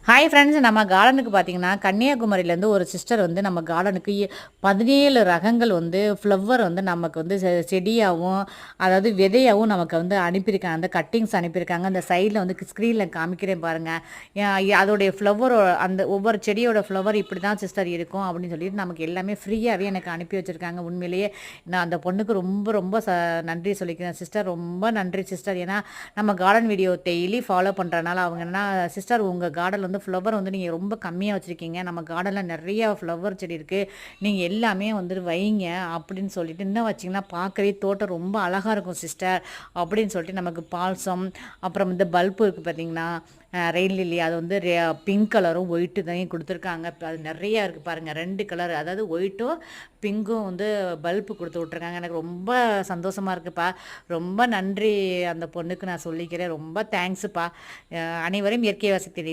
Hi friends, நம்ம கார்டனுக்கு பார்த்தீங்கன்னா கன்னியாகுமரியிலேருந்து ஒரு சிஸ்டர் வந்து நம்ம கார்டனுக்கு 17 ரகங்கள் வந்து ஃப்ளவர் வந்து நமக்கு வந்து செடியாகவும் அதாவது விதையாகவும் நமக்கு வந்து அனுப்பியிருக்காங்க. அந்த கட்டிங்ஸ் அனுப்பியிருக்காங்க. அந்த சைடில் வந்து ஸ்க்ரீனில் காமிக்கிறேன் பாருங்கள். அதோடைய ஃப்ளவர் அந்த ஒவ்வொரு செடியோட ஃப்ளவர் இப்படி தான் சிஸ்டர் இருக்கும் அப்படின்னு சொல்லிட்டு நமக்கு எல்லாமே ஃப்ரீயாகவே எனக்கு அனுப்பி வச்சுருக்காங்க. உண்மையிலேயே நான் அந்த பொண்ணுக்கு ரொம்ப ரொம்ப நன்றி சொல்லிக்கிறேன் சிஸ்டர். ரொம்ப நன்றி சிஸ்டர். ஏன்னா நம்ம கார்டன் வீடியோ டெய்லி ஃபாலோ பண்ணுறனால அவங்க என்ன சிஸ்டர் உங்கள் கார்டன் வந்து ஃப்ளவர் வந்து நீங்கள் ரொம்ப கம்மியாக வச்சுருக்கீங்க, நம்ம கார்டனில் நிறைய ஃப்ளவர் செடி இருக்குது, நீங்கள் எல்லாமே வந்து வைங்க அப்படின்னு சொல்லிட்டு இன்னும் வச்சிங்கன்னா பார்க்கவே தோட்டம் ரொம்ப அழகாக இருக்கும் சிஸ்டர் அப்படின்னு சொல்லிட்டு நமக்கு பால்சம் அப்புறம் இந்த பல்பு இருக்குது பார்த்தீங்கன்னா ரெயின் லில்லி, அது வந்து பிங்க் கலரும் ஒயிட்டு தான் கொடுத்துருக்காங்க. இப்போ அது நிறையா இருக்குது பாருங்கள், 2 கலர், அதாவது ஒயிட்டும் பிங்க்கும் வந்து பல்பு கொடுத்து விட்ருக்காங்க. எனக்கு ரொம்ப சந்தோஷமாக இருக்குப்பா. ரொம்ப நன்றி அந்த பொண்ணுக்கு நான் சொல்லிக்கிறேன். ரொம்ப தேங்க்ஸுப்பா. அனைவரும் இயற்கை வசதி